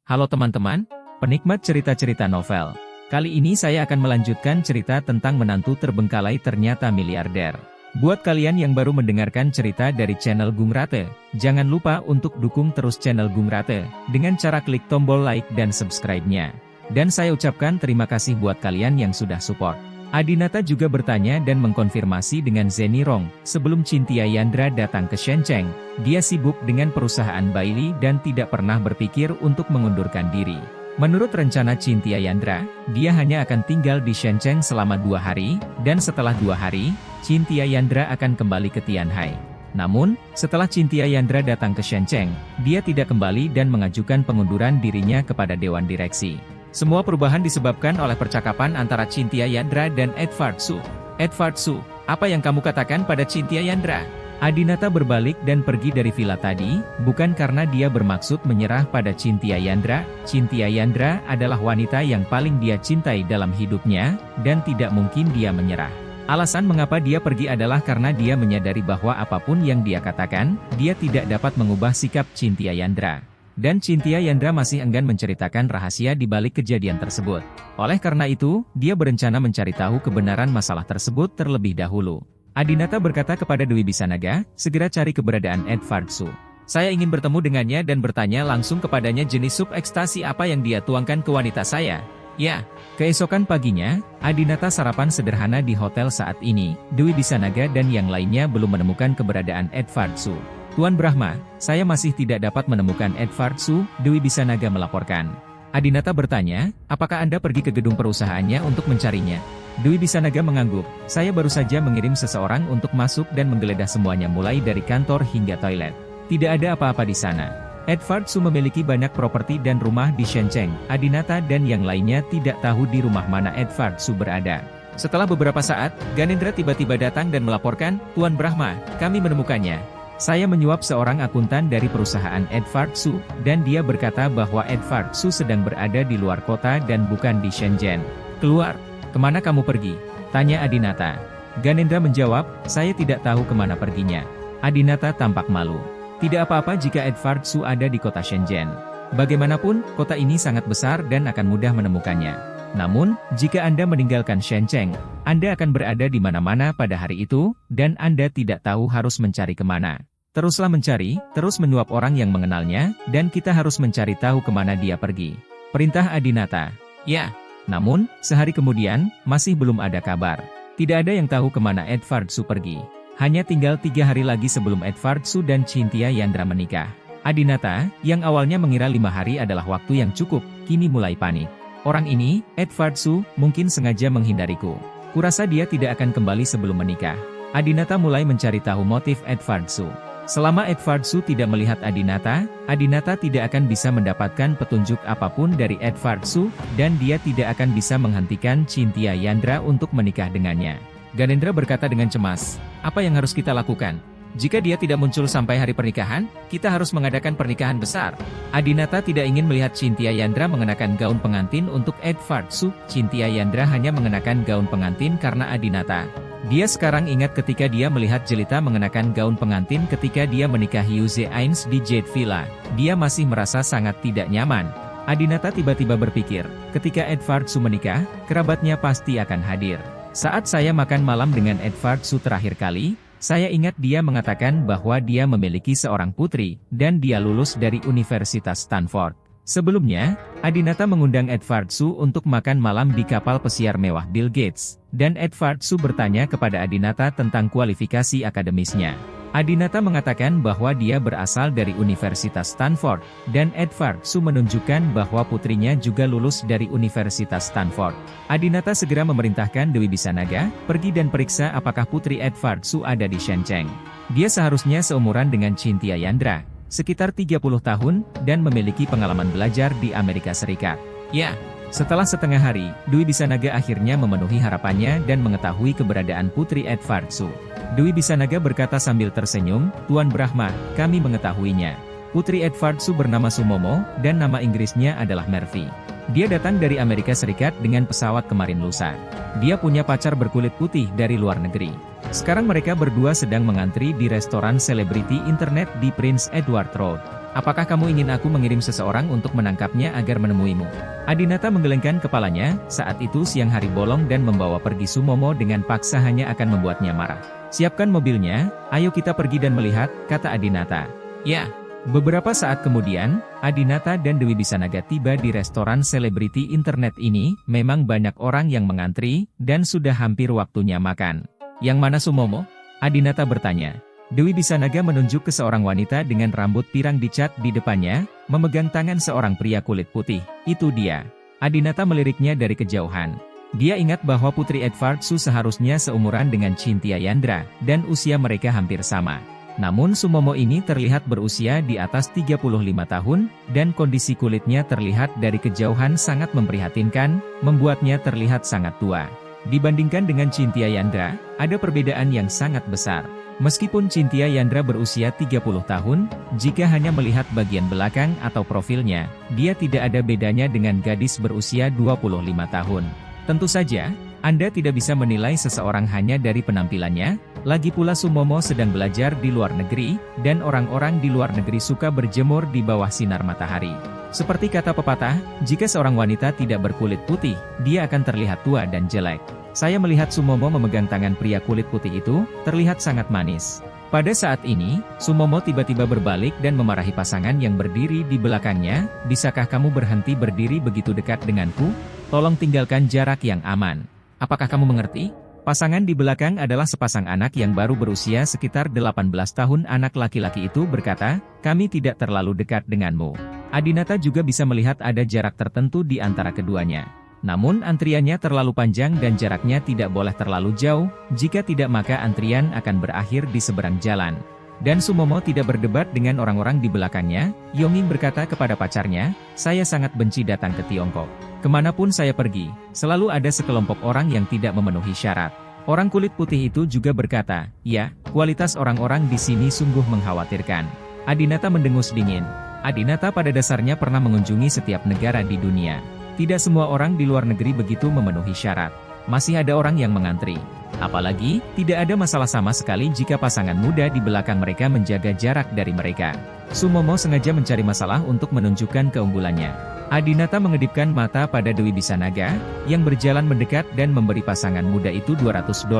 Halo teman-teman, penikmat cerita-cerita novel. Kali ini saya akan melanjutkan cerita tentang menantu terbengkalai ternyata miliarder. Buat kalian yang baru mendengarkan cerita dari channel Gung Rate, jangan lupa untuk dukung terus channel Gung Rate dengan cara klik tombol like dan subscribe-nya. Dan saya ucapkan terima kasih buat kalian yang sudah support. Adinata juga bertanya dan mengkonfirmasi dengan Zeni Rong, sebelum Cynthia Yandra datang ke Shenzhen, dia sibuk dengan perusahaan Bailey dan tidak pernah berpikir untuk mengundurkan diri. Menurut rencana Cynthia Yandra, dia hanya akan tinggal di Shenzhen selama 2 hari, dan setelah 2 hari, Cynthia Yandra akan kembali ke Tianhai. Namun, setelah Cynthia Yandra datang ke Shenzhen, dia tidak kembali dan mengajukan pengunduran dirinya kepada Dewan Direksi. Semua perubahan disebabkan oleh percakapan antara Cynthia Yandra dan Edward Su. Edward Su, apa yang kamu katakan pada Cynthia Yandra? Adinata berbalik dan pergi dari villa tadi, bukan karena dia bermaksud menyerah pada Cynthia Yandra. Cynthia Yandra adalah wanita yang paling dia cintai dalam hidupnya, dan tidak mungkin dia menyerah. Alasan mengapa dia pergi adalah karena dia menyadari bahwa apapun yang dia katakan, dia tidak dapat mengubah sikap Cynthia Yandra. Dan Cynthia Yandra masih enggan menceritakan rahasia di balik kejadian tersebut. Oleh karena itu, dia berencana mencari tahu kebenaran masalah tersebut terlebih dahulu. Adinata berkata kepada Dwi Bisanaga, segera cari keberadaan Edward Su. Saya ingin bertemu dengannya dan bertanya langsung kepadanya jenis sub ekstasi apa yang dia tuangkan ke wanita saya. Ya, keesokan paginya, Adinata sarapan sederhana di hotel saat ini. Dwi Bisanaga dan yang lainnya belum menemukan keberadaan Edward Su. Tuan Brahma, saya masih tidak dapat menemukan Edward Su, Dwi Bisanaga melaporkan. Adinata bertanya, apakah Anda pergi ke gedung perusahaannya untuk mencarinya? Dwi Bisanaga mengangguk, saya baru saja mengirim seseorang untuk masuk dan menggeledah semuanya mulai dari kantor hingga toilet. Tidak ada apa-apa di sana. Edward Su memiliki banyak properti dan rumah di Shenzhen. Adinata dan yang lainnya tidak tahu di rumah mana Edward Su berada. Setelah beberapa saat, Ganendra tiba-tiba datang dan melaporkan, Tuan Brahma, kami menemukannya. Saya menyuap seorang akuntan dari perusahaan Edward Su, dan dia berkata bahwa Edward Su sedang berada di luar kota dan bukan di Shenzhen. Keluar, kemana kamu pergi? Tanya Adinata. Ganendra menjawab, saya tidak tahu kemana perginya. Adinata tampak malu. Tidak apa-apa jika Edward Su ada di kota Shenzhen. Bagaimanapun, kota ini sangat besar dan akan mudah menemukannya. Namun, jika Anda meninggalkan Shenzhen, Anda akan berada di mana-mana pada hari itu, dan Anda tidak tahu harus mencari kemana. Teruslah mencari, terus menyuap orang yang mengenalnya, dan kita harus mencari tahu kemana dia pergi. Perintah Adinata. Ya, namun, sehari kemudian, masih belum ada kabar. Tidak ada yang tahu kemana Edward Su pergi. Hanya tinggal 3 hari lagi sebelum Edward Su dan Cynthia Yandra menikah. Adinata, yang awalnya mengira 5 hari adalah waktu yang cukup, kini mulai panik. Orang ini, Edward Su, mungkin sengaja menghindariku. Kurasa dia tidak akan kembali sebelum menikah. Adinata mulai mencari tahu motif Edward Su. Selama Edward Su tidak melihat Adinata, Adinata tidak akan bisa mendapatkan petunjuk apapun dari Edward Su, dan dia tidak akan bisa menghentikan Cynthia Yandra untuk menikah dengannya. Ganendra berkata dengan cemas, apa yang harus kita lakukan? Jika dia tidak muncul sampai hari pernikahan, kita harus mengadakan pernikahan besar. Adinata tidak ingin melihat Cynthia Yandra mengenakan gaun pengantin untuk Edward Su. Cynthia Yandra hanya mengenakan gaun pengantin karena Adinata. Dia sekarang ingat ketika dia melihat Jelita mengenakan gaun pengantin ketika dia menikahi Yu Zhe-Ains di Jade Villa. Dia masih merasa sangat tidak nyaman. Adinata tiba-tiba berpikir, ketika Edward Su menikah, kerabatnya pasti akan hadir. Saat saya makan malam dengan Edward Su terakhir kali, saya ingat dia mengatakan bahwa dia memiliki seorang putri, dan dia lulus dari Universitas Stanford. Sebelumnya, Adinata mengundang Edward Su untuk makan malam di kapal pesiar mewah Bill Gates, dan Edward Su bertanya kepada Adinata tentang kualifikasi akademisnya. Adinata mengatakan bahwa dia berasal dari Universitas Stanford, dan Edward Su menunjukkan bahwa putrinya juga lulus dari Universitas Stanford. Adinata segera memerintahkan Dwi Bisanaga, pergi dan periksa apakah putri Edward Su ada di Shenzhen. Dia seharusnya seumuran dengan Cynthia Yandra, sekitar 30 tahun, dan memiliki pengalaman belajar di Amerika Serikat. Ya. Setelah setengah hari, Dwi Bisanaga akhirnya memenuhi harapannya dan mengetahui keberadaan putri Edward Su. Dwi Bisanaga berkata sambil tersenyum, Tuan Brahma, kami mengetahuinya. Putri Edward Su bernama Sumomo, dan nama Inggrisnya adalah Mervy. Dia datang dari Amerika Serikat dengan pesawat kemarin lusa. Dia punya pacar berkulit putih dari luar negeri. Sekarang mereka berdua sedang mengantri di restoran selebriti internet di Prince Edward Road. Apakah kamu ingin aku mengirim seseorang untuk menangkapnya agar menemuimu? Adinata menggelengkan kepalanya, saat itu siang hari bolong dan membawa pergi Sumomo dengan paksa hanya akan membuatnya marah. Siapkan mobilnya, ayo kita pergi dan melihat, kata Adinata. Ya. Beberapa saat kemudian, Adinata dan Dewi Bisanaga tiba di restoran selebriti internet ini. Memang banyak orang yang mengantri, dan sudah hampir waktunya makan. Yang mana Sumomo? Adinata bertanya. Dewi Bisanaga menunjuk ke seorang wanita dengan rambut pirang dicat di depannya, memegang tangan seorang pria kulit putih. Itu dia. Adinata meliriknya dari kejauhan. Dia ingat bahwa Putri Edvardsu seharusnya seumuran dengan Cynthia Yandra, dan usia mereka hampir sama. Namun Sumomo ini terlihat berusia di atas 35 tahun, dan kondisi kulitnya terlihat dari kejauhan sangat memprihatinkan, membuatnya terlihat sangat tua. Dibandingkan dengan Cynthia Yandra, ada perbedaan yang sangat besar. Meskipun Cynthia Yandra berusia 30 tahun, jika hanya melihat bagian belakang atau profilnya, dia tidak ada bedanya dengan gadis berusia 25 tahun. Tentu saja, Anda tidak bisa menilai seseorang hanya dari penampilannya. Lagi pula Sumomo sedang belajar di luar negeri, dan orang-orang di luar negeri suka berjemur di bawah sinar matahari. Seperti kata pepatah, jika seorang wanita tidak berkulit putih, dia akan terlihat tua dan jelek. Saya melihat Sumomo memegang tangan pria kulit putih itu, terlihat sangat manis. Pada saat ini, Sumomo tiba-tiba berbalik dan memarahi pasangan yang berdiri di belakangnya. Bisakah kamu berhenti berdiri begitu dekat denganku? Tolong tinggalkan jarak yang aman. Apakah kamu mengerti? Pasangan di belakang adalah sepasang anak yang baru berusia sekitar 18 tahun. Anak laki-laki itu berkata, kami tidak terlalu dekat denganmu. Adinata juga bisa melihat ada jarak tertentu di antara keduanya. Namun antriannya terlalu panjang dan jaraknya tidak boleh terlalu jauh, jika tidak maka antrian akan berakhir di seberang jalan. Dan Sumomo tidak berdebat dengan orang-orang di belakangnya. Yonging berkata kepada pacarnya, saya sangat benci datang ke Tiongkok. Kemanapun saya pergi, selalu ada sekelompok orang yang tidak memenuhi syarat. Orang kulit putih itu juga berkata, ya, kualitas orang-orang di sini sungguh mengkhawatirkan. Adinata mendengus dingin. Adinata pada dasarnya pernah mengunjungi setiap negara di dunia. Tidak semua orang di luar negeri begitu memenuhi syarat. Masih ada orang yang mengantri. Apalagi, tidak ada masalah sama sekali jika pasangan muda di belakang mereka menjaga jarak dari mereka. Sumomo sengaja mencari masalah untuk menunjukkan keunggulannya. Adinata mengedipkan mata pada Dewi Bisanaga, yang berjalan mendekat dan memberi pasangan muda itu $200.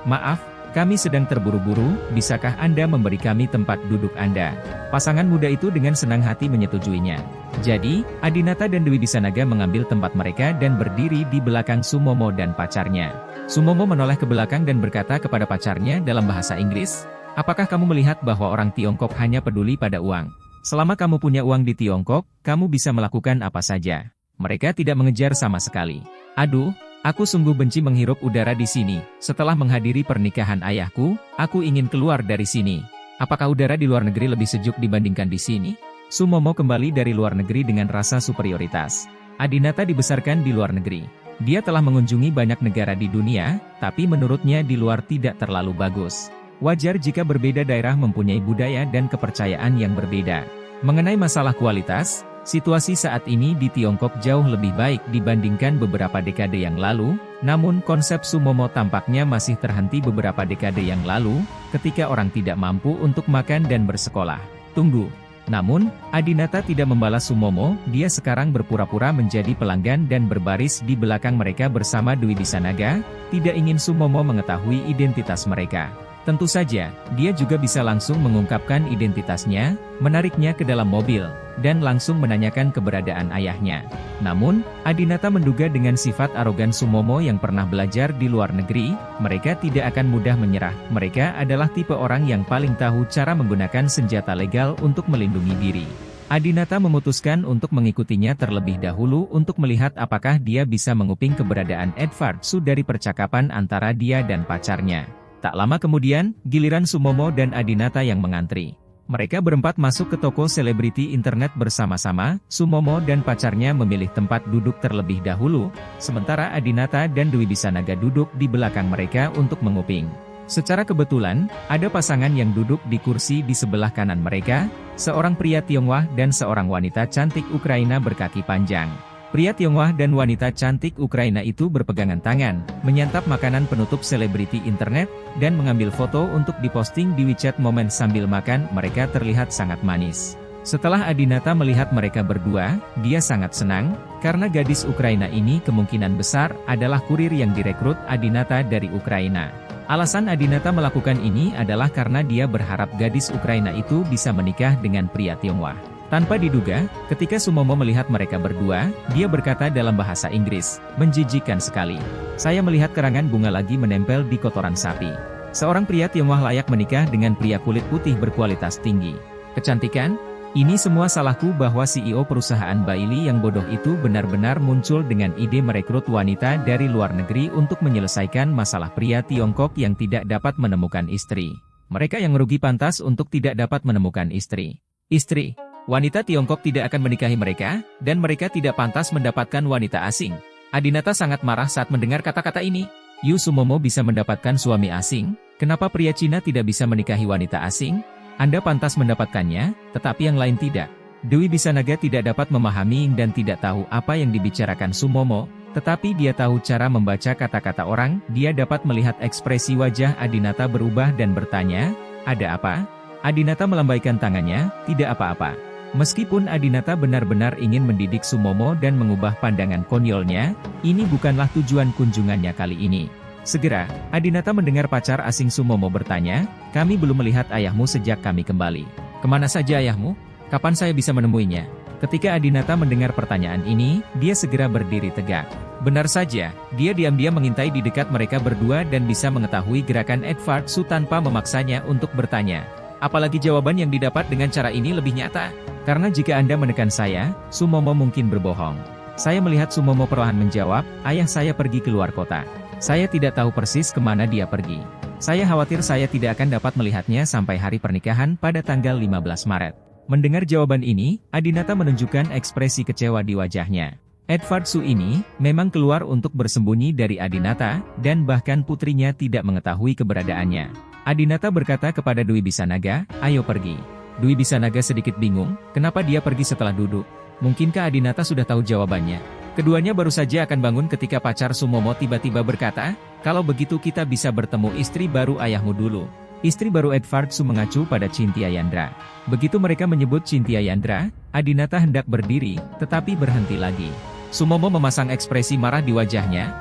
Maaf, kami sedang terburu-buru, bisakah Anda memberi kami tempat duduk Anda? Pasangan muda itu dengan senang hati menyetujuinya. Jadi, Adinata dan Dewi Bisanaga mengambil tempat mereka dan berdiri di belakang Sumomo dan pacarnya. Sumomo menoleh ke belakang dan berkata kepada pacarnya dalam bahasa Inggris, apakah kamu melihat bahwa orang Tiongkok hanya peduli pada uang? Selama kamu punya uang di Tiongkok, kamu bisa melakukan apa saja. Mereka tidak mengejar sama sekali. Aduh, aku sungguh benci menghirup udara di sini. Setelah menghadiri pernikahan ayahku, aku ingin keluar dari sini. Apakah udara di luar negeri lebih sejuk dibandingkan di sini? Sumomo kembali dari luar negeri dengan rasa superioritas. Adinata dibesarkan di luar negeri. Dia telah mengunjungi banyak negara di dunia, tapi menurutnya di luar tidak terlalu bagus. Wajar jika berbeda daerah mempunyai budaya dan kepercayaan yang berbeda. Mengenai masalah kualitas, situasi saat ini di Tiongkok jauh lebih baik dibandingkan beberapa dekade yang lalu, namun konsep Sumomo tampaknya masih terhenti beberapa dekade yang lalu, ketika orang tidak mampu untuk makan dan bersekolah. Tunggu. Namun, Adinata tidak membalas Sumomo, dia sekarang berpura-pura menjadi pelanggan dan berbaris di belakang mereka bersama Dewi Bisanaga, tidak ingin Sumomo mengetahui identitas mereka. Tentu saja, dia juga bisa langsung mengungkapkan identitasnya, menariknya ke dalam mobil, dan langsung menanyakan keberadaan ayahnya. Namun, Adinata menduga dengan sifat arogan Sumomo yang pernah belajar di luar negeri, mereka tidak akan mudah menyerah. Mereka adalah tipe orang yang paling tahu cara menggunakan senjata legal untuk melindungi diri. Adinata memutuskan untuk mengikutinya terlebih dahulu untuk melihat apakah dia bisa menguping keberadaan Edvardsu dari percakapan antara dia dan pacarnya. Tak lama kemudian, giliran Sumomo dan Adinata yang mengantri. Mereka berempat masuk ke toko selebriti internet bersama-sama. Sumomo dan pacarnya memilih tempat duduk terlebih dahulu, sementara Adinata dan Dewi Bisanaga duduk di belakang mereka untuk menguping. Secara kebetulan, ada pasangan yang duduk di kursi di sebelah kanan mereka, seorang pria Tionghoa dan seorang wanita cantik Ukraina berkaki panjang. Pria Tionghoa dan wanita cantik Ukraina itu berpegangan tangan, menyantap makanan penutup selebriti internet, dan mengambil foto untuk diposting di WeChat. Momen sambil makan, mereka terlihat sangat manis. Setelah Adinata melihat mereka berdua, dia sangat senang, karena gadis Ukraina ini kemungkinan besar adalah kurir yang direkrut Adinata dari Ukraina. Alasan Adinata melakukan ini adalah karena dia berharap gadis Ukraina itu bisa menikah dengan pria Tionghoa. Tanpa diduga, ketika Sumomo melihat mereka berdua, dia berkata dalam bahasa Inggris, "Menjijikkan sekali. Saya melihat kerangan bunga lagi menempel di kotoran sapi. Seorang pria Tionghoa layak menikah dengan pria kulit putih berkualitas tinggi. Kecantikan? Ini semua salahku bahwa CEO perusahaan Bailey yang bodoh itu benar-benar muncul dengan ide merekrut wanita dari luar negeri untuk menyelesaikan masalah pria Tiongkok yang tidak dapat menemukan istri. Mereka yang merugi pantas untuk tidak dapat menemukan istri. Istri. Wanita Tiongkok tidak akan menikahi mereka, dan mereka tidak pantas mendapatkan wanita asing." Adinata sangat marah saat mendengar kata-kata ini. Yu Sumomo bisa mendapatkan suami asing, kenapa pria Cina tidak bisa menikahi wanita asing? Anda pantas mendapatkannya, tetapi yang lain tidak. Dewi Bisanaga tidak dapat memahami dan tidak tahu apa yang dibicarakan Sumomo, tetapi dia tahu cara membaca kata-kata orang. Dia dapat melihat ekspresi wajah Adinata berubah dan bertanya, "Ada apa?" Adinata melambaikan tangannya, "Tidak apa-apa." Meskipun Adinata benar-benar ingin mendidik Sumomo dan mengubah pandangan konyolnya, ini bukanlah tujuan kunjungannya kali ini. Segera, Adinata mendengar pacar asing Sumomo bertanya, "Kami belum melihat ayahmu sejak kami kembali. Kemana saja ayahmu? Kapan saya bisa menemuinya?" Ketika Adinata mendengar pertanyaan ini, dia segera berdiri tegak. Benar saja, dia diam-diam mengintai di dekat mereka berdua dan bisa mengetahui gerakan Edward Su tanpa memaksanya untuk bertanya. Apalagi jawaban yang didapat dengan cara ini lebih nyata. Karena jika Anda menekan saya, Sumomo mungkin berbohong. Saya melihat Sumomo perlahan menjawab, "Ayah saya pergi keluar kota. Saya tidak tahu persis kemana dia pergi. Saya khawatir saya tidak akan dapat melihatnya sampai hari pernikahan pada tanggal 15 Maret. Mendengar jawaban ini, Adinata menunjukkan ekspresi kecewa di wajahnya. Edward Su ini memang keluar untuk bersembunyi dari Adinata, dan bahkan putrinya tidak mengetahui keberadaannya. Adinata berkata kepada Dwi Bisanaga, "Ayo pergi." Dwi Bisanaga sedikit bingung, kenapa dia pergi setelah duduk. Mungkinkah Adinata sudah tahu jawabannya? Keduanya baru saja akan bangun ketika pacar Sumomo tiba-tiba berkata, "Kalau begitu kita bisa bertemu istri baru ayahmu dulu." Istri baru Edward Su mengacu pada Cynthia Yandra. Begitu mereka menyebut Cynthia Yandra, Adinata hendak berdiri, tetapi berhenti lagi. Sumomo memasang ekspresi marah di wajahnya.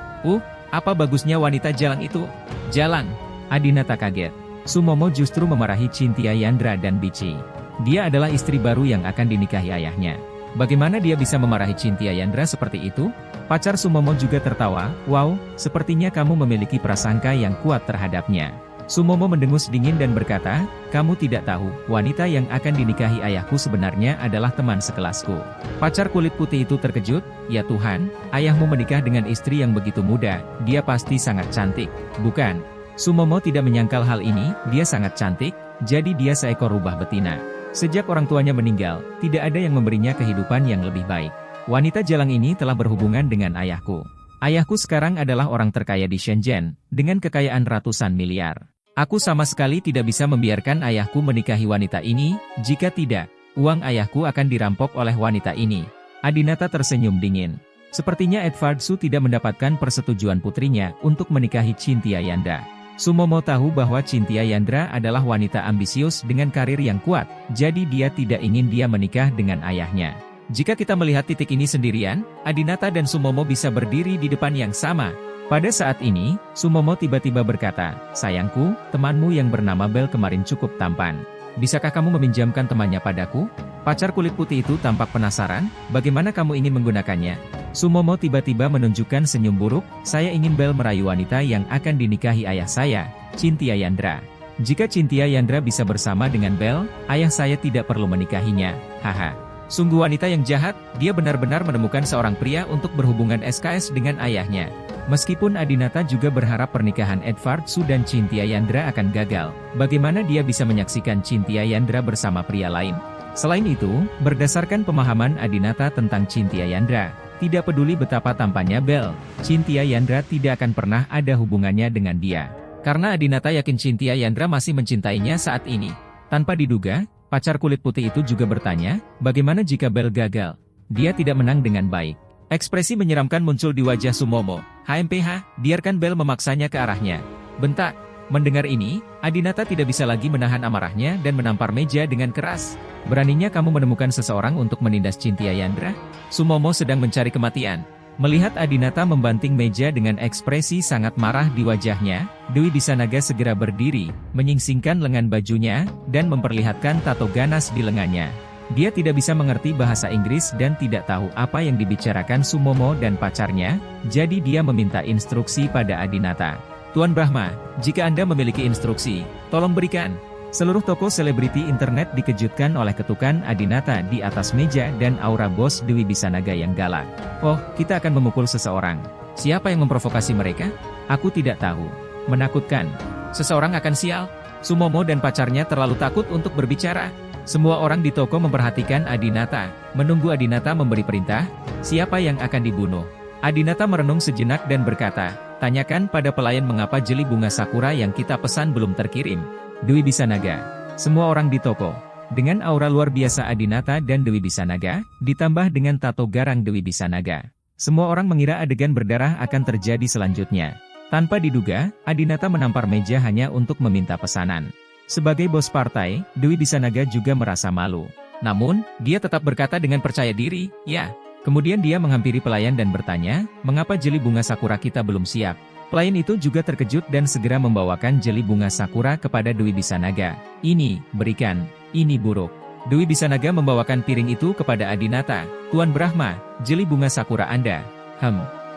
Apa bagusnya wanita jalang itu? Jalang. Adinata kaget. Sumomo justru memarahi Cynthia Yandra dan Bici. Dia adalah istri baru yang akan dinikahi ayahnya. Bagaimana dia bisa memarahi Cynthia Yandra seperti itu? Pacar Sumomo juga tertawa, "Wow, sepertinya kamu memiliki prasangka yang kuat terhadapnya." Sumomo mendengus dingin dan berkata, "Kamu tidak tahu, wanita yang akan dinikahi ayahku sebenarnya adalah teman sekelasku." Pacar kulit putih itu terkejut, "Ya Tuhan, ayahmu menikah dengan istri yang begitu muda, dia pasti sangat cantik, bukan?" Sumomo tidak menyangkal hal ini, dia sangat cantik, jadi dia seekor rubah betina. Sejak orang tuanya meninggal, tidak ada yang memberinya kehidupan yang lebih baik. Wanita jalang ini telah berhubungan dengan ayahku. Ayahku sekarang adalah orang terkaya di Shenzhen, dengan kekayaan ratusan miliar. Aku sama sekali tidak bisa membiarkan ayahku menikahi wanita ini, jika tidak, uang ayahku akan dirampok oleh wanita ini. Adinata tersenyum dingin. Sepertinya Edward Su tidak mendapatkan persetujuan putrinya untuk menikahi Cynthia Yandra. Sumomo tahu bahwa Cynthia Yandra adalah wanita ambisius dengan karir yang kuat, jadi dia tidak ingin dia menikah dengan ayahnya. Jika kita melihat titik ini sendirian, Adinata dan Sumomo bisa berdiri di depan yang sama. Pada saat ini, Sumomo tiba-tiba berkata, "Sayangku, temanmu yang bernama Bel kemarin cukup tampan. Bisakah kamu meminjamkan temannya padaku?" Pacar kulit putih itu tampak penasaran, "Bagaimana kamu ingin menggunakannya?" Sumomo tiba-tiba menunjukkan senyum buruk, "Saya ingin Bel merayu wanita yang akan dinikahi ayah saya, Cynthia Yandra. Jika Cynthia Yandra bisa bersama dengan Bel, ayah saya tidak perlu menikahinya, haha." Sungguh wanita yang jahat, dia benar-benar menemukan seorang pria untuk berhubungan SKS dengan ayahnya. Meskipun Adinata juga berharap pernikahan Edward Su dan Cynthia Yandra akan gagal, bagaimana dia bisa menyaksikan Cynthia Yandra bersama pria lain? Selain itu, berdasarkan pemahaman Adinata tentang Cynthia Yandra, tidak peduli betapa tampannya Bel, Cynthia Yandra tidak akan pernah ada hubungannya dengan dia. Karena Adinata yakin Cynthia Yandra masih mencintainya saat ini. Tanpa diduga, pacar kulit putih itu juga bertanya, bagaimana jika Bel gagal? Dia tidak menang dengan baik. Ekspresi menyeramkan muncul di wajah Sumomo. "HMPH, biarkan Bel memaksanya ke arahnya." Bentak. Mendengar ini, Adinata tidak bisa lagi menahan amarahnya dan menampar meja dengan keras. Beraninya kamu menemukan seseorang untuk menindas Cynthia Yandra? Sumomo sedang mencari kematian. Melihat Adinata membanting meja dengan ekspresi sangat marah di wajahnya, Dwi Bisanaga segera berdiri, menyingsingkan lengan bajunya, dan memperlihatkan tato ganas di lengannya. Dia tidak bisa mengerti bahasa Inggris dan tidak tahu apa yang dibicarakan Sumomo dan pacarnya, jadi dia meminta instruksi pada Adinata. Tuan Brahma, jika Anda memiliki instruksi, tolong berikan. Seluruh tokoh selebriti internet dikejutkan oleh ketukan Adinata di atas meja dan aura bos Dwi Bisanaga yang galak. Oh, kita akan memukul seseorang. Siapa yang memprovokasi mereka? Aku tidak tahu. Menakutkan. Seseorang akan sial. Sumomo dan pacarnya terlalu takut untuk berbicara. Semua orang di toko memperhatikan Adinata, menunggu Adinata memberi perintah, siapa yang akan dibunuh. Adinata merenung sejenak dan berkata, tanyakan pada pelayan mengapa jeli bunga sakura yang kita pesan belum terkirim. Dwi Bisanaga. Semua orang di toko. Dengan aura luar biasa Adinata dan Dwi Bisanaga, ditambah dengan tato garang Dwi Bisanaga. Semua orang mengira adegan berdarah akan terjadi selanjutnya. Tanpa diduga, Adinata menampar meja hanya untuk meminta pesanan. Sebagai bos partai, Dwi Bisanaga juga merasa malu. Namun, dia tetap berkata dengan percaya diri, ya. Kemudian dia menghampiri pelayan dan bertanya, mengapa jeli bunga sakura kita belum siap? Pelayan itu juga terkejut dan segera membawakan jeli bunga sakura kepada Dwi Bisanaga. Ini, berikan. Ini buruk. Dwi Bisanaga membawakan piring itu kepada Adinata. Tuan Brahma, jeli bunga sakura Anda.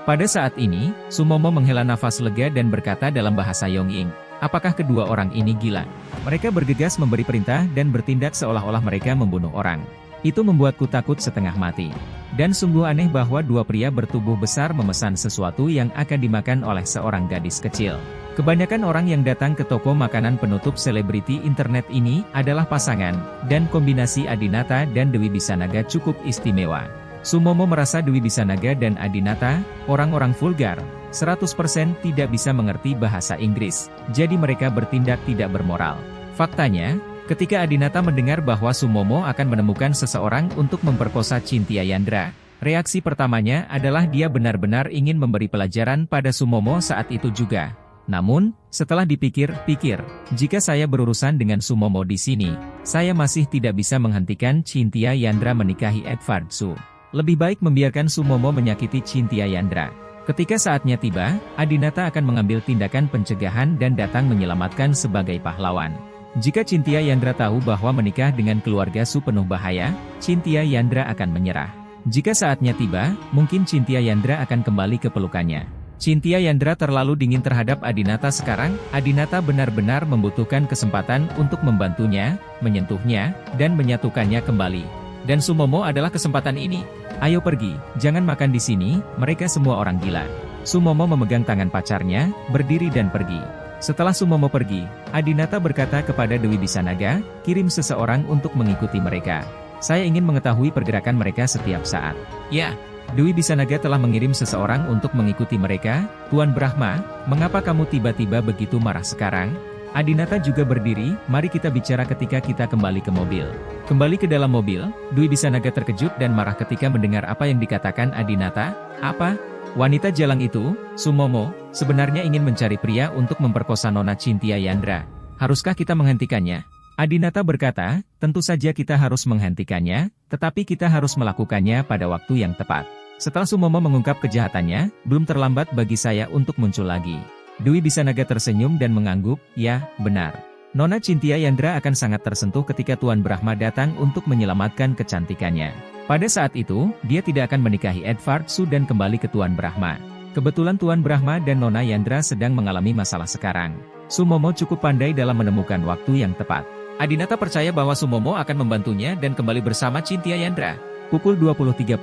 Pada saat ini, Sumomo menghela nafas lega dan berkata dalam bahasa Yongying. Apakah kedua orang ini gila? Mereka bergegas memberi perintah dan bertindak seolah-olah mereka membunuh orang. Itu membuatku takut setengah mati. Dan sungguh aneh bahwa dua pria bertubuh besar memesan sesuatu yang akan dimakan oleh seorang gadis kecil. Kebanyakan orang yang datang ke toko makanan penutup selebriti internet ini adalah pasangan, dan kombinasi Adinata dan Dwi Bisanaga cukup istimewa. Sumomo merasa Dwi Bisanaga dan Adinata, orang-orang vulgar, 100% tidak bisa mengerti bahasa Inggris, jadi mereka bertindak tidak bermoral. Faktanya, ketika Adinata mendengar bahwa Sumomo akan menemukan seseorang untuk memperkosa Cynthia Yandra, reaksi pertamanya adalah dia benar-benar ingin memberi pelajaran pada Sumomo saat itu juga. Namun, setelah dipikir-pikir, jika saya berurusan dengan Sumomo di sini, saya masih tidak bisa menghentikan Cynthia Yandra menikahi Edward Su. Lebih baik membiarkan Sumomo menyakiti Cynthia Yandra. Ketika saatnya tiba, Adinata akan mengambil tindakan pencegahan dan datang menyelamatkan sebagai pahlawan. Jika Cynthia Yandra tahu bahwa menikah dengan keluarga Su penuh bahaya, Cynthia Yandra akan menyerah. Jika saatnya tiba, mungkin Cynthia Yandra akan kembali ke pelukannya. Cynthia Yandra terlalu dingin terhadap Adinata sekarang, Adinata benar-benar membutuhkan kesempatan untuk membantunya, menyentuhnya, dan menyatukannya kembali. Dan Sumomo adalah kesempatan ini. Ayo pergi, jangan makan di sini, mereka semua orang gila. Sumomo memegang tangan pacarnya, berdiri dan pergi. Setelah Sumomo pergi, Adinata berkata kepada Dwi Bisanaga, kirim seseorang untuk mengikuti mereka. Saya ingin mengetahui pergerakan mereka setiap saat. Ya, Dwi Bisanaga telah mengirim seseorang untuk mengikuti mereka. Tuan Brahma, mengapa kamu tiba-tiba begitu marah sekarang? Adinata juga berdiri, mari kita bicara ketika kita kembali ke mobil. Kembali ke dalam mobil, Dwi Bisanaga terkejut dan marah ketika mendengar apa yang dikatakan Adinata. Apa? Wanita jalang itu, Sumomo, sebenarnya ingin mencari pria untuk memperkosa Nona Cynthia Yandra. Haruskah kita menghentikannya? Adinata berkata, tentu saja kita harus menghentikannya, tetapi kita harus melakukannya pada waktu yang tepat. Setelah Sumomo mengungkap kejahatannya, belum terlambat bagi saya untuk muncul lagi. Dwi Bisanaga tersenyum dan mengangguk, ya, benar. Nona Cynthia Yandra akan sangat tersentuh ketika Tuan Brahma datang untuk menyelamatkan kecantikannya. Pada saat itu, dia tidak akan menikahi Edward Su dan kembali ke Tuan Brahma. Kebetulan Tuan Brahma dan Nona Yandra sedang mengalami masalah sekarang. Sumomo cukup pandai dalam menemukan waktu yang tepat. Adinata percaya bahwa Sumomo akan membantunya dan kembali bersama Cynthia Yandra. Pukul 20.30,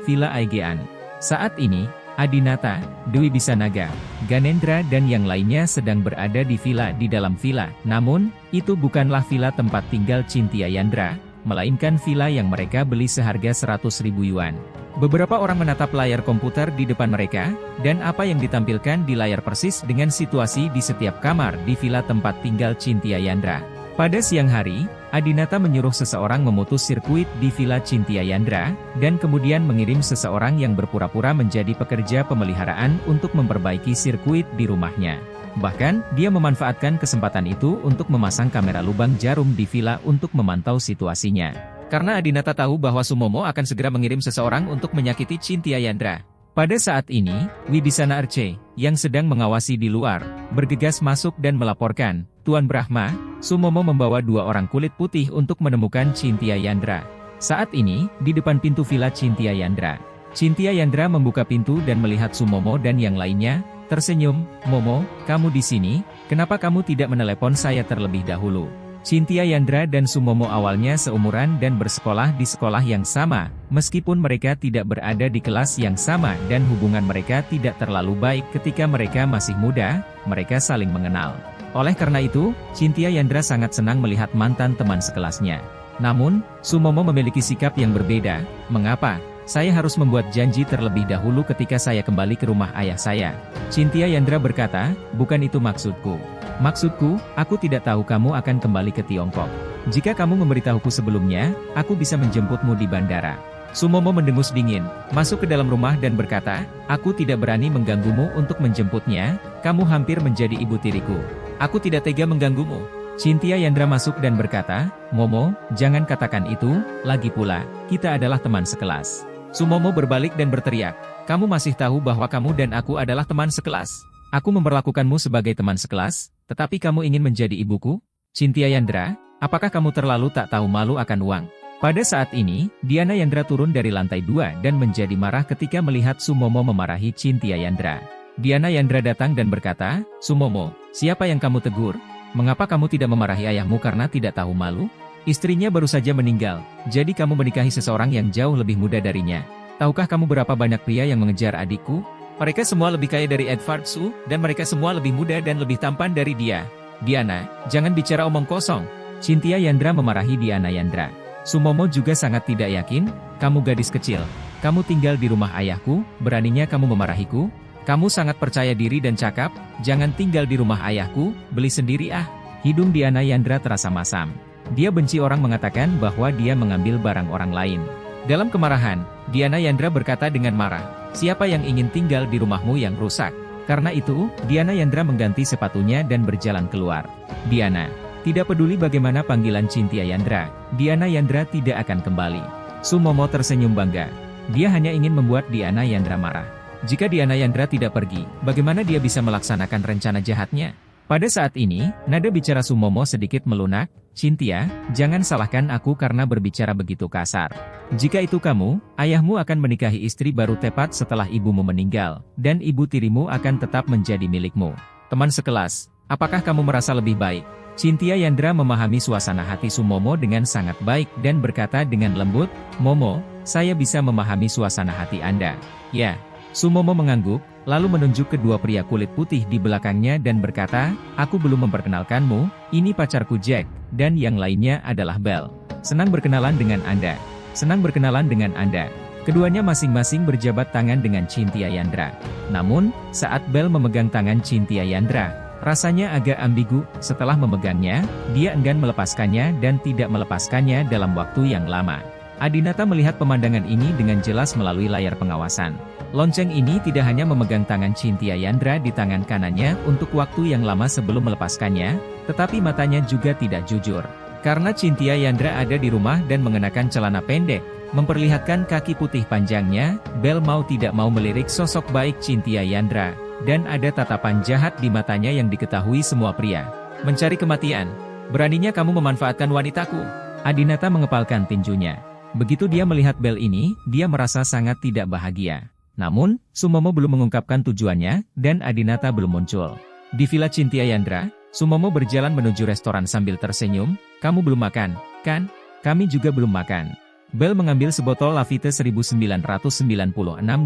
Villa Aegean. Saat ini, Adinata, Dwi Bisanaga, Ganendra dan yang lainnya sedang berada di dalam villa. Namun, itu bukanlah villa tempat tinggal Cynthia Yandra, melainkan villa yang mereka beli seharga 100.000 yuan. Beberapa orang menatap layar komputer di depan mereka, dan apa yang ditampilkan di layar persis dengan situasi di setiap kamar di villa tempat tinggal Cynthia Yandra. Pada siang hari, Adinata menyuruh seseorang memutus sirkuit di villa Cynthia Yandra, dan kemudian mengirim seseorang yang berpura-pura menjadi pekerja pemeliharaan untuk memperbaiki sirkuit di rumahnya. Bahkan, dia memanfaatkan kesempatan itu untuk memasang kamera lubang jarum di villa untuk memantau situasinya. Karena Adinata tahu bahwa Sumomo akan segera mengirim seseorang untuk menyakiti Chintya Yandra. Pada saat ini, Wibisana Arce, yang sedang mengawasi di luar, bergegas masuk dan melaporkan, Tuan Brahma, Sumomo membawa 2 orang kulit putih untuk menemukan Chintya Yandra. Saat ini, di depan pintu villa Chintya Yandra. Chintya Yandra membuka pintu dan melihat Sumomo dan yang lainnya, tersenyum, Momo, kamu di sini, kenapa kamu tidak menelepon saya terlebih dahulu? Chintya Yandra dan Sumomo awalnya seumuran dan bersekolah di sekolah yang sama, meskipun mereka tidak berada di kelas yang sama dan hubungan mereka tidak terlalu baik ketika mereka masih muda, mereka saling mengenal. Oleh karena itu, Chintya Yandra sangat senang melihat mantan teman sekelasnya. Namun, Sumomo memiliki sikap yang berbeda, mengapa? Saya harus membuat janji terlebih dahulu ketika saya kembali ke rumah ayah saya. Chintya Yandra berkata, bukan itu maksudku. Maksudku, aku tidak tahu kamu akan kembali ke Tiongkok. Jika kamu memberitahuku sebelumnya, aku bisa menjemputmu di bandara. Sumomo mendengus dingin, masuk ke dalam rumah dan berkata, aku tidak berani mengganggumu untuk menjemputnya, kamu hampir menjadi ibu tiriku. Aku tidak tega mengganggumu. Chintya Yandra masuk dan berkata, Momo, jangan katakan itu, lagi pula, kita adalah teman sekelas. Sumomo berbalik dan berteriak, kamu masih tahu bahwa kamu dan aku adalah teman sekelas. Aku memperlakukanmu sebagai teman sekelas, tetapi kamu ingin menjadi ibuku? Chintya Yandra, apakah kamu terlalu tak tahu malu akan uang? Pada saat ini, Diana Yandra turun dari lantai 2 dan menjadi marah ketika melihat Sumomo memarahi Chintya Yandra. Diana Yandra datang dan berkata, Sumomo, siapa yang kamu tegur? Mengapa kamu tidak memarahi ayahmu karena tidak tahu malu? Istrinya baru saja meninggal, jadi kamu menikahi seseorang yang jauh lebih muda darinya. Tahukah kamu berapa banyak pria yang mengejar adikku? Mereka semua lebih kaya dari Edward Su, dan mereka semua lebih muda dan lebih tampan dari dia. Diana, jangan bicara omong kosong. Chintya Yandra memarahi Diana Yandra. Sumomo juga sangat tidak yakin, kamu gadis kecil. Kamu tinggal di rumah ayahku, beraninya kamu memarahiku? Kamu sangat percaya diri dan cakap, jangan tinggal di rumah ayahku, beli sendiri ah. Hidung Diana Yandra terasa masam. Dia benci orang mengatakan bahwa dia mengambil barang orang lain. Dalam kemarahan, Diana Yandra berkata dengan marah, siapa yang ingin tinggal di rumahmu yang rusak? Karena itu, Diana Yandra mengganti sepatunya dan berjalan keluar. Diana, tidak peduli bagaimana panggilan Chintya Yandra, Diana Yandra tidak akan kembali. Sumomo tersenyum bangga. Dia hanya ingin membuat Diana Yandra marah. Jika Diana Yandra tidak pergi, bagaimana dia bisa melaksanakan rencana jahatnya? Pada saat ini, nada bicara Sumomo sedikit melunak, Chintya, jangan salahkan aku karena berbicara begitu kasar. Jika itu kamu, ayahmu akan menikahi istri baru tepat setelah ibumu meninggal, dan ibu tirimu akan tetap menjadi milikmu. Teman sekelas, apakah kamu merasa lebih baik? Chintya Yandra memahami suasana hati Sumomo dengan sangat baik dan berkata dengan lembut, Momo, saya bisa memahami suasana hati Anda. Ya. Sumomo mengangguk, lalu menunjuk kedua pria kulit putih di belakangnya dan berkata, aku belum memperkenalkanmu, ini pacarku Jack, dan yang lainnya adalah Bell. Senang berkenalan dengan Anda. Senang berkenalan dengan Anda. Keduanya masing-masing berjabat tangan dengan Chintya Yandra. Namun, saat Bell memegang tangan Chintya Yandra, rasanya agak ambigu, setelah memegangnya, dia enggan melepaskannya dan tidak melepaskannya dalam waktu yang lama. Adinata melihat pemandangan ini dengan jelas melalui layar pengawasan. Lonceng ini tidak hanya memegang tangan Chintya Yandra di tangan kanannya untuk waktu yang lama sebelum melepaskannya, tetapi matanya juga tidak jujur. Karena Chintya Yandra ada di rumah dan mengenakan celana pendek, memperlihatkan kaki putih panjangnya, Bell mau tidak mau melirik sosok baik Chintya Yandra, dan ada tatapan jahat di matanya yang diketahui semua pria. Mencari kematian. Beraninya kamu memanfaatkan wanitaku. Adinata mengepalkan tinjunya. Begitu dia melihat Bell ini, dia merasa sangat tidak bahagia. Namun, Sumomo belum mengungkapkan tujuannya, dan Adinata belum muncul. Di Villa Chintya Yandra, Sumomo berjalan menuju restoran sambil tersenyum, kamu belum makan, kan? Kami juga belum makan. Bell mengambil sebotol Lafite 1996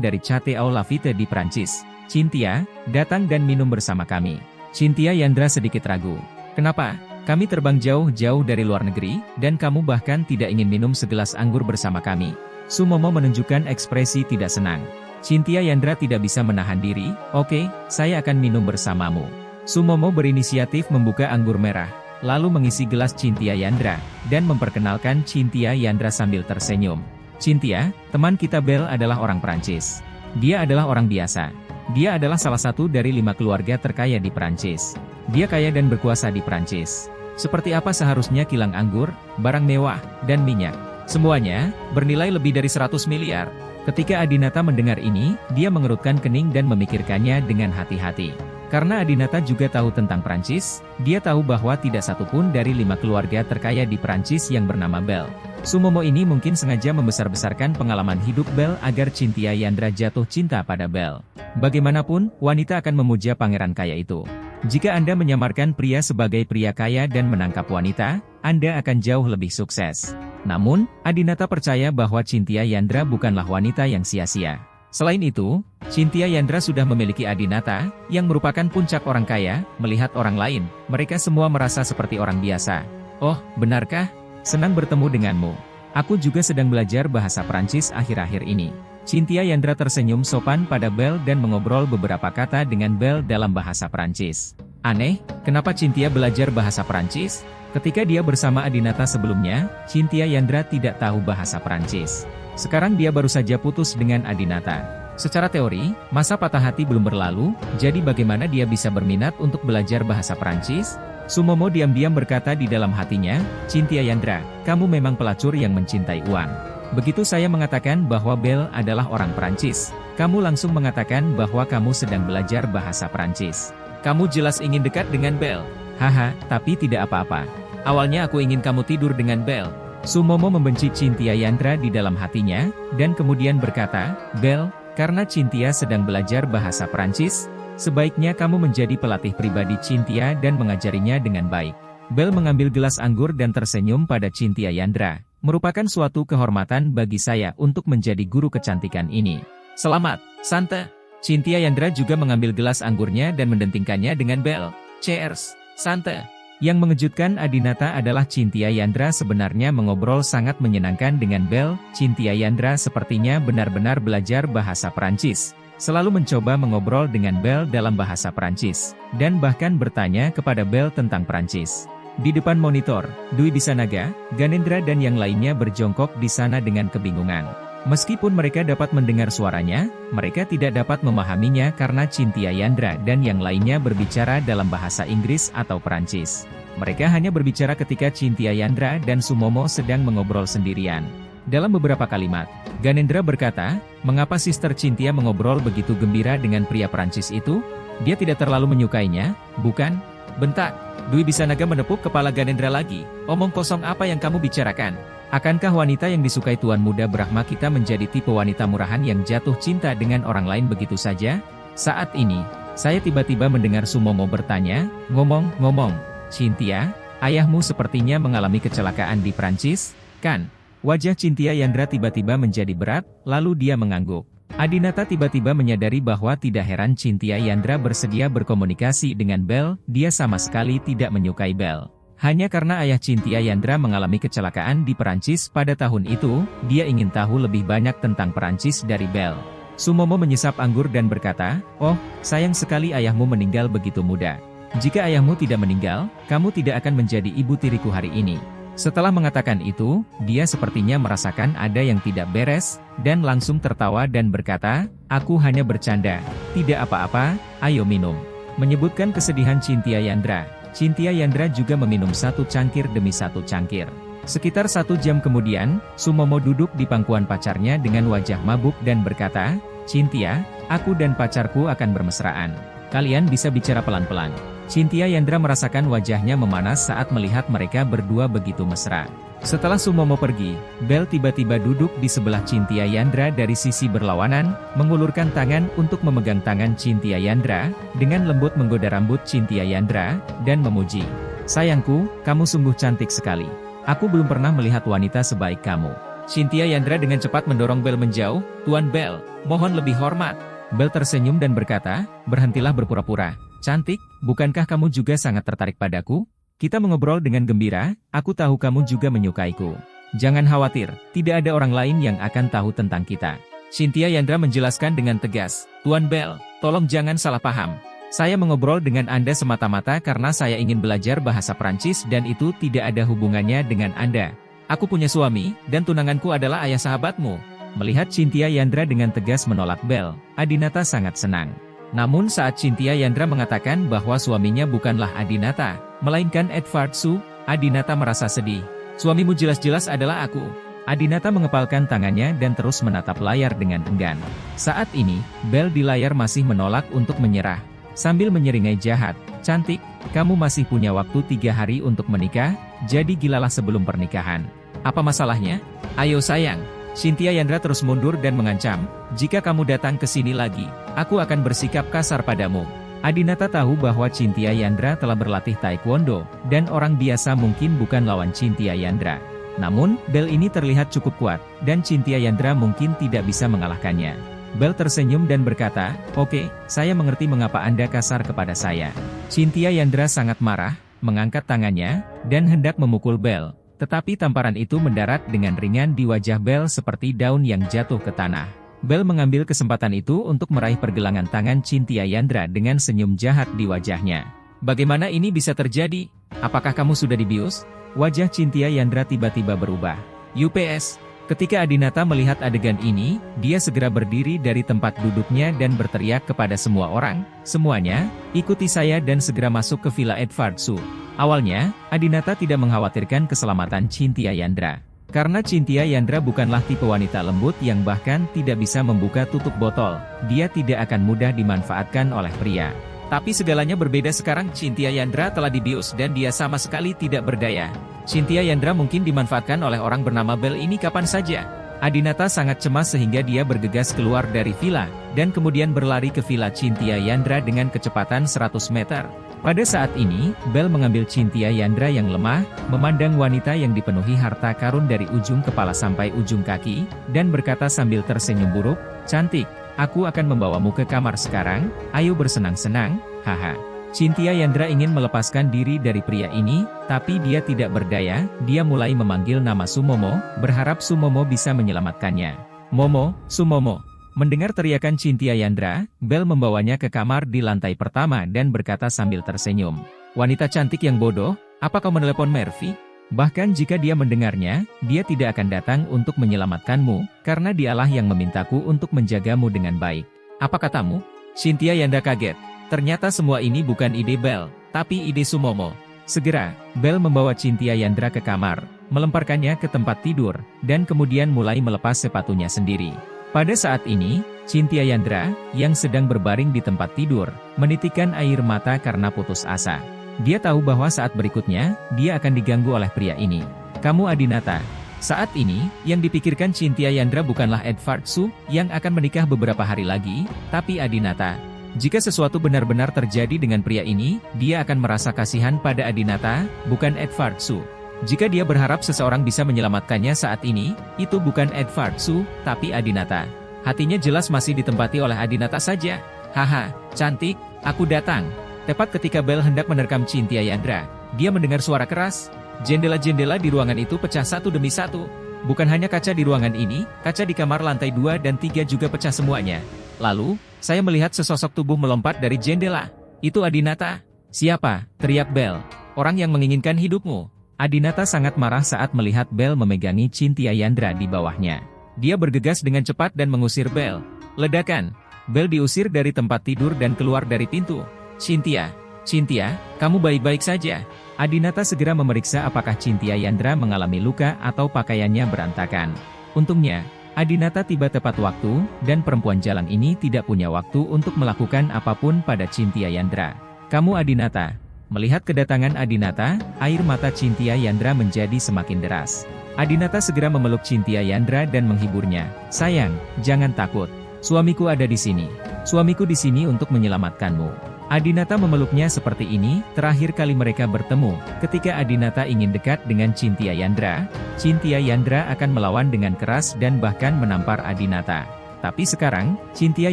dari Chateau Lafite di Prancis. Chintya, datang dan minum bersama kami. Chintya Yandra sedikit ragu. Kenapa? Kami terbang jauh-jauh dari luar negeri, dan kamu bahkan tidak ingin minum segelas anggur bersama kami. Sumomo menunjukkan ekspresi tidak senang. Chintya Yandra tidak bisa menahan diri, oke, saya akan minum bersamamu. Sumomo berinisiatif membuka anggur merah, lalu mengisi gelas Chintya Yandra, dan memperkenalkan Chintya Yandra sambil tersenyum. Chintya, teman kita Bell adalah orang Prancis. Dia adalah orang biasa. Dia adalah salah satu dari 5 keluarga terkaya di Prancis. Dia kaya dan berkuasa di Prancis. Seperti apa seharusnya kilang anggur, barang mewah, dan minyak. Semuanya bernilai lebih dari 100 miliar. Ketika Adinata mendengar ini, dia mengerutkan kening dan memikirkannya dengan hati-hati. Karena Adinata juga tahu tentang Prancis, dia tahu bahwa tidak satupun dari 5 keluarga terkaya di Prancis yang bernama Belle. Sumomo ini mungkin sengaja membesar-besarkan pengalaman hidup Belle agar Cynthia Yandra jatuh cinta pada Belle. Bagaimanapun, wanita akan memuja pangeran kaya itu. Jika Anda menyamarkan pria sebagai pria kaya dan menangkap wanita, Anda akan jauh lebih sukses. Namun, Adinata percaya bahwa Cynthia Yandra bukanlah wanita yang sia-sia. Selain itu, Cynthia Yandra sudah memiliki Adinata, yang merupakan puncak orang kaya. Melihat orang lain, mereka semua merasa seperti orang biasa. Oh, benarkah? Senang bertemu denganmu. Aku juga sedang belajar bahasa Prancis akhir-akhir ini. Cynthia Yandra tersenyum sopan pada Belle dan mengobrol beberapa kata dengan Belle dalam bahasa Prancis. Aneh, kenapa Cynthia belajar bahasa Prancis? Ketika dia bersama Adinata sebelumnya, Cynthia Yandra tidak tahu bahasa Prancis. Sekarang dia baru saja putus dengan Adinata. Secara teori, masa patah hati belum berlalu, jadi bagaimana dia bisa berminat untuk belajar bahasa Prancis? Sumomo diam-diam berkata di dalam hatinya, Cynthia Yandra, kamu memang pelacur yang mencintai uang. Begitu saya mengatakan bahwa Belle adalah orang Prancis, kamu langsung mengatakan bahwa kamu sedang belajar bahasa Prancis. Kamu jelas ingin dekat dengan Belle. Haha, tapi tidak apa-apa. Awalnya aku ingin kamu tidur dengan Belle. Sumomo membenci Cynthia Yandra di dalam hatinya, dan kemudian berkata, Belle, karena Cynthia sedang belajar bahasa Prancis, sebaiknya kamu menjadi pelatih pribadi Cynthia dan mengajarinya dengan baik. Belle mengambil gelas anggur dan tersenyum pada Cynthia Yandra. Merupakan suatu kehormatan bagi saya untuk menjadi guru kecantikan ini. Selamat, Sante. Cynthia Yandra juga mengambil gelas anggurnya dan mendentingkannya dengan Belle. Cheers, Sante. Yang mengejutkan Adinata adalah Cynthia Yandra sebenarnya mengobrol sangat menyenangkan dengan Belle. Cynthia Yandra sepertinya benar-benar belajar bahasa Prancis. Selalu mencoba mengobrol dengan Belle dalam bahasa Prancis. Dan bahkan bertanya kepada Belle tentang Prancis. Di depan monitor, Dwi Bisanaga, Ganendra dan yang lainnya berjongkok di sana dengan kebingungan. Meskipun mereka dapat mendengar suaranya, mereka tidak dapat memahaminya karena Cynthia Yandra dan yang lainnya berbicara dalam bahasa Inggris atau Prancis. Mereka hanya berbicara ketika Cynthia Yandra dan Sumomo sedang mengobrol sendirian. Dalam beberapa kalimat, Ganendra berkata, mengapa Sister Cynthia mengobrol begitu gembira dengan pria Prancis itu? Dia tidak terlalu menyukainya, bukan? Bentak, Dwi Bisanaga menepuk kepala Ganendra lagi. Omong kosong apa yang kamu bicarakan? Akankah wanita yang disukai Tuan Muda Brahma kita menjadi tipe wanita murahan yang jatuh cinta dengan orang lain begitu saja? Saat ini, saya tiba-tiba mendengar Sumomo bertanya, ngomong-ngomong, Cynthia, ayahmu sepertinya mengalami kecelakaan di Prancis, kan? Wajah Cynthia Yandra tiba-tiba menjadi berat, lalu dia mengangguk. Adinata tiba-tiba menyadari bahwa tidak heran Cynthia Yandra bersedia berkomunikasi dengan Belle, dia sama sekali tidak menyukai Belle. Hanya karena ayah Cynthia Yandra mengalami kecelakaan di Perancis pada tahun itu, dia ingin tahu lebih banyak tentang Perancis dari Belle. Sumomo menyesap anggur dan berkata, oh, sayang sekali ayahmu meninggal begitu muda. Jika ayahmu tidak meninggal, kamu tidak akan menjadi ibu tiriku hari ini. Setelah mengatakan itu, dia sepertinya merasakan ada yang tidak beres, dan langsung tertawa dan berkata, aku hanya bercanda, tidak apa-apa, ayo minum. Menyebutkan kesedihan Cynthia Yandra. Cynthia Yandra juga meminum satu cangkir demi satu cangkir. Sekitar 1 jam kemudian, Sumomo duduk di pangkuan pacarnya dengan wajah mabuk dan berkata, Cynthia, aku dan pacarku akan bermesraan. Kalian bisa bicara pelan-pelan. Cynthia Yandra merasakan wajahnya memanas saat melihat mereka berdua begitu mesra. Setelah Sumomo pergi, Belle tiba-tiba duduk di sebelah Cynthia Yandra dari sisi berlawanan, mengulurkan tangan untuk memegang tangan Cynthia Yandra, dengan lembut menggoda rambut Cynthia Yandra, dan memuji. Sayangku, kamu sungguh cantik sekali. Aku belum pernah melihat wanita sebaik kamu. Cynthia Yandra dengan cepat mendorong Belle menjauh, Tuan Belle, mohon lebih hormat. Belle tersenyum dan berkata, berhentilah berpura-pura. Cantik, bukankah kamu juga sangat tertarik padaku? Kita mengobrol dengan gembira, aku tahu kamu juga menyukaiku. Jangan khawatir, tidak ada orang lain yang akan tahu tentang kita. Cynthia Yandra menjelaskan dengan tegas, Tuan Belle, tolong jangan salah paham. Saya mengobrol dengan Anda semata-mata karena saya ingin belajar bahasa Prancis dan itu tidak ada hubungannya dengan Anda. Aku punya suami, dan tunanganku adalah ayah sahabatmu. Melihat Cynthia Yandra dengan tegas menolak Belle, Adinata sangat senang. Namun saat Cynthia Yandra mengatakan bahwa suaminya bukanlah Adinata, melainkan Edward Su, Adinata merasa sedih. Suamimu jelas-jelas adalah aku. Adinata mengepalkan tangannya dan terus menatap layar dengan enggan. Saat ini, Belle di layar masih menolak untuk menyerah. Sambil menyeringai jahat, cantik, kamu masih punya waktu 3 hari untuk menikah, jadi gilalah sebelum pernikahan. Apa masalahnya? Ayo sayang. Cynthia Yandra terus mundur dan mengancam, jika kamu datang ke sini lagi, aku akan bersikap kasar padamu. Adinata tahu bahwa Cynthia Yandra telah berlatih taekwondo, dan orang biasa mungkin bukan lawan Cynthia Yandra. Namun, Belle ini terlihat cukup kuat, dan Cynthia Yandra mungkin tidak bisa mengalahkannya. Belle tersenyum dan berkata, "Oke, saya mengerti mengapa Anda kasar kepada saya." Cynthia Yandra sangat marah, mengangkat tangannya, dan hendak memukul Belle. Tetapi tamparan itu mendarat dengan ringan di wajah Belle seperti daun yang jatuh ke tanah. Belle mengambil kesempatan itu untuk meraih pergelangan tangan Cynthia Yandra dengan senyum jahat di wajahnya. "Bagaimana ini bisa terjadi? Apakah kamu sudah dibius?" Wajah Cynthia Yandra tiba-tiba berubah. UPS. Ketika Adinata melihat adegan ini, dia segera berdiri dari tempat duduknya dan berteriak kepada semua orang, "Semuanya, ikuti saya dan segera masuk ke Villa Edward Su." Awalnya, Adinata tidak mengkhawatirkan keselamatan Cynthia Yandra. Karena Cynthia Yandra bukanlah tipe wanita lembut yang bahkan tidak bisa membuka tutup botol, dia tidak akan mudah dimanfaatkan oleh pria. Tapi segalanya berbeda sekarang. Cynthia Yandra telah dibius dan dia sama sekali tidak berdaya. Cynthia Yandra mungkin dimanfaatkan oleh orang bernama Belle ini kapan saja. Adinata sangat cemas sehingga dia bergegas keluar dari villa, dan kemudian berlari ke villa Cynthia Yandra dengan kecepatan 100 meter. Pada saat ini, Belle mengambil Cynthia Yandra yang lemah, memandang wanita yang dipenuhi harta karun dari ujung kepala sampai ujung kaki, dan berkata sambil tersenyum buruk, "Cantik, aku akan membawamu ke kamar sekarang, ayo bersenang-senang, haha." Cynthia Yandra ingin melepaskan diri dari pria ini, tapi dia tidak berdaya, dia mulai memanggil nama Sumomo, berharap Sumomo bisa menyelamatkannya. "Momo, Sumomo." Mendengar teriakan Cynthia Yandra, Belle membawanya ke kamar di lantai pertama dan berkata sambil tersenyum, "Wanita cantik yang bodoh, apa kau menelepon Murphy? Bahkan jika dia mendengarnya, dia tidak akan datang untuk menyelamatkanmu, karena dialah yang memintaku untuk menjagamu dengan baik. Apa katamu?" Cynthia Yandra kaget. Ternyata semua ini bukan ide Belle, tapi ide Sumomo. Segera, Belle membawa Cynthia Yandra ke kamar, melemparkannya ke tempat tidur, dan kemudian mulai melepas sepatunya sendiri. Pada saat ini, Cynthia Yandra, yang sedang berbaring di tempat tidur, menitikkan air mata karena putus asa. Dia tahu bahwa saat berikutnya, dia akan diganggu oleh pria ini. "Kamu Adinata." Saat ini, yang dipikirkan Cynthia Yandra bukanlah Edward Su, yang akan menikah beberapa hari lagi, tapi Adinata. Jika sesuatu benar-benar terjadi dengan pria ini, dia akan merasa kasihan pada Adinata, bukan Edward Su. Jika dia berharap seseorang bisa menyelamatkannya saat ini, itu bukan Edward Su, tapi Adinata. Hatinya jelas masih ditempati oleh Adinata saja. "Haha, cantik, aku datang." Tepat ketika Belle hendak menerkam Cynthia Yandra, dia mendengar suara keras. Jendela-jendela di ruangan itu pecah satu demi satu. Bukan hanya kaca di ruangan ini, kaca di kamar lantai 2 dan 3 juga pecah semuanya. Lalu, saya melihat sesosok tubuh melompat dari jendela. "Itu Adinata." "Siapa?" teriak Belle. "Orang yang menginginkan hidupmu." Adinata sangat marah saat melihat Belle memegangi Cynthia Yandra di bawahnya. Dia bergegas dengan cepat dan mengusir Belle. Ledakan. Belle diusir dari tempat tidur dan keluar dari pintu. "Cynthia, Cynthia, kamu baik-baik saja?" Adinata segera memeriksa apakah Cynthia Yandra mengalami luka atau pakaiannya berantakan. Untungnya, Adinata tiba tepat waktu, dan perempuan jalan ini tidak punya waktu untuk melakukan apapun pada Cynthia Yandra. "Kamu Adinata." Melihat kedatangan Adinata, air mata Cynthia Yandra menjadi semakin deras. Adinata segera memeluk Cynthia Yandra dan menghiburnya. "Sayang, jangan takut. Suamiku ada di sini. Suamiku di sini untuk menyelamatkanmu." Adinata memeluknya seperti ini, terakhir kali mereka bertemu, ketika Adinata ingin dekat dengan Cynthia Yandra. Cynthia Yandra akan melawan dengan keras dan bahkan menampar Adinata. Tapi sekarang, Cynthia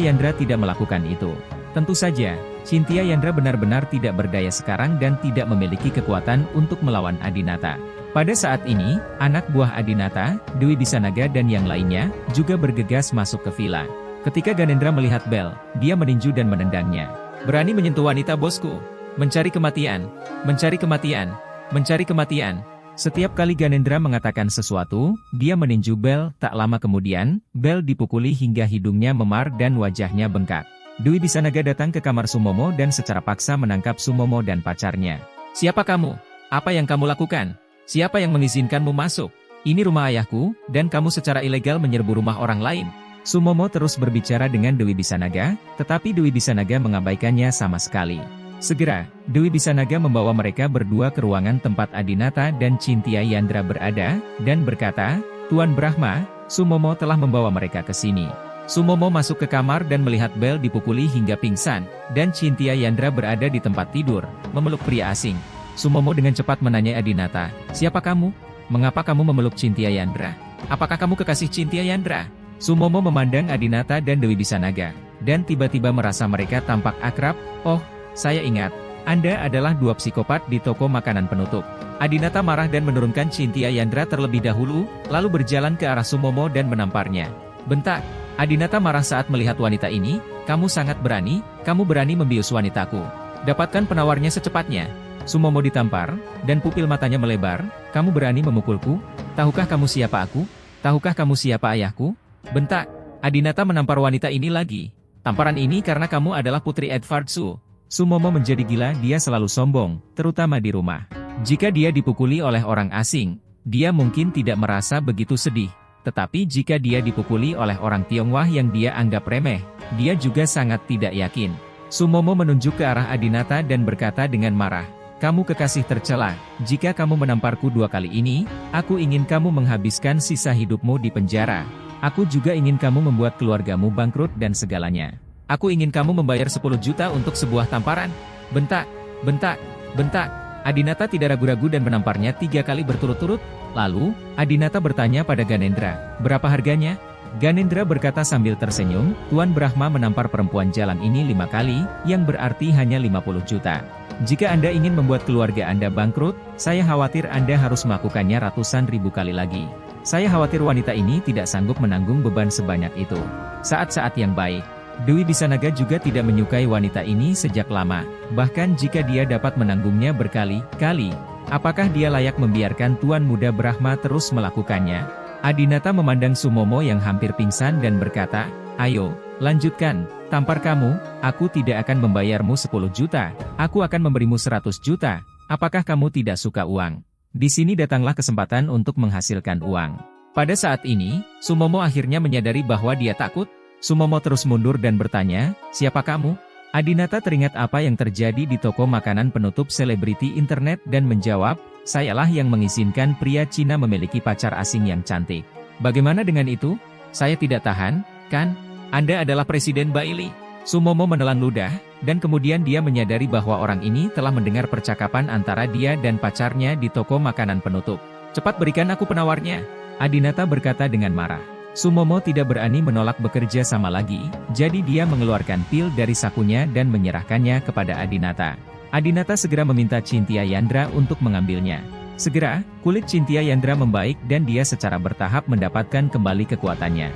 Yandra tidak melakukan itu. Tentu saja, Cynthia Yandra benar-benar tidak berdaya sekarang dan tidak memiliki kekuatan untuk melawan Adinata. Pada saat ini, anak buah Adinata, Dwi Bisanaga dan yang lainnya, juga bergegas masuk ke villa. Ketika Ganendra melihat Belle, dia meninju dan menendangnya. "Berani menyentuh wanita bosku? Mencari kematian, mencari kematian, mencari kematian." Setiap kali Ganendra mengatakan sesuatu, dia meninju Belle. Tak lama kemudian, Belle dipukuli hingga hidungnya memar dan wajahnya bengkak. Dwi Bisanaga datang ke kamar Sumomo dan secara paksa menangkap Sumomo dan pacarnya. "Siapa kamu? Apa yang kamu lakukan? Siapa yang mengizinkanmu masuk? Ini rumah ayahku, dan kamu secara ilegal menyerbu rumah orang lain." Sumomo terus berbicara dengan Dwi Bisanaga, tetapi Dwi Bisanaga mengabaikannya sama sekali. Segera, Dwi Bisanaga membawa mereka berdua ke ruangan tempat Adinata dan Cynthia Yandra berada, dan berkata, "Tuan Brahma, Sumomo telah membawa mereka ke sini." Sumomo masuk ke kamar dan melihat Bel dipukuli hingga pingsan, dan Cynthia Yandra berada di tempat tidur, memeluk pria asing. Sumomo dengan cepat menanyai Adinata, "Siapa kamu? Mengapa kamu memeluk Cynthia Yandra? Apakah kamu kekasih Cynthia Yandra?" Sumomo memandang Adinata dan Dwi Bisanaga, dan tiba-tiba merasa mereka tampak akrab. "Oh, saya ingat, Anda adalah dua psikopat di toko makanan penutup." Adinata marah dan menurunkan Cynthia Yandra terlebih dahulu, lalu berjalan ke arah Sumomo dan menamparnya. "Bentak!" Adinata marah saat melihat wanita ini, "Kamu sangat berani, kamu berani membius wanitaku. Dapatkan penawarnya secepatnya." Sumomo ditampar, dan pupil matanya melebar. "Kamu berani memukulku? Tahukah kamu siapa aku? Tahukah kamu siapa ayahku?" Bentak! Adinata menampar wanita ini lagi. "Tamparan ini karena kamu adalah putri Edward Su." Sumomo menjadi gila, dia selalu sombong, terutama di rumah. Jika dia dipukuli oleh orang asing, dia mungkin tidak merasa begitu sedih. Tetapi jika dia dipukuli oleh orang Tionghoa yang dia anggap remeh, dia juga sangat tidak yakin. Sumomo menunjuk ke arah Adinata dan berkata dengan marah, "Kamu kekasih tercela, jika kamu menamparku 2 kali ini, aku ingin kamu menghabiskan sisa hidupmu di penjara. Aku juga ingin kamu membuat keluargamu bangkrut dan segalanya. Aku ingin kamu membayar 10 juta untuk sebuah tamparan." Bentak! Bentak! Bentak! Adinata tidak ragu-ragu dan menamparnya 3 kali berturut-turut. Lalu, Adinata bertanya pada Ganendra, "Berapa harganya?" Ganendra berkata sambil tersenyum, "Tuan Brahma menampar perempuan jalan ini 5 kali, yang berarti hanya 50 juta. Jika Anda ingin membuat keluarga Anda bangkrut, saya khawatir Anda harus melakukannya ratusan ribu kali lagi. Saya khawatir wanita ini tidak sanggup menanggung beban sebanyak itu." Saat-saat yang baik. Dwi Bisanaga juga tidak menyukai wanita ini sejak lama, bahkan jika dia dapat menanggungnya berkali-kali. Apakah dia layak membiarkan Tuan Muda Brahma terus melakukannya? Adinata memandang Sumomo yang hampir pingsan dan berkata, "Ayo, lanjutkan, tampar kamu, aku tidak akan membayarmu 10 juta, aku akan memberimu 100 juta, apakah kamu tidak suka uang?" Di sini datanglah kesempatan untuk menghasilkan uang. Pada saat ini, Sumomo akhirnya menyadari bahwa dia takut. Sumomo terus mundur dan bertanya, "Siapa kamu?" Adinata teringat apa yang terjadi di toko makanan penutup selebriti internet dan menjawab, "Sayalah yang mengizinkan pria Cina memiliki pacar asing yang cantik." "Bagaimana dengan itu? Saya tidak tahan, kan? Anda adalah Presiden Baili." Sumomo menelan ludah, dan kemudian dia menyadari bahwa orang ini telah mendengar percakapan antara dia dan pacarnya di toko makanan penutup. "Cepat berikan aku penawarnya," Adinata berkata dengan marah. Sumomo tidak berani menolak bekerja sama lagi, jadi dia mengeluarkan pil dari sakunya dan menyerahkannya kepada Adinata. Adinata segera meminta Cynthia Yandra untuk mengambilnya. Segera, kulit Cynthia Yandra membaik dan dia secara bertahap mendapatkan kembali kekuatannya.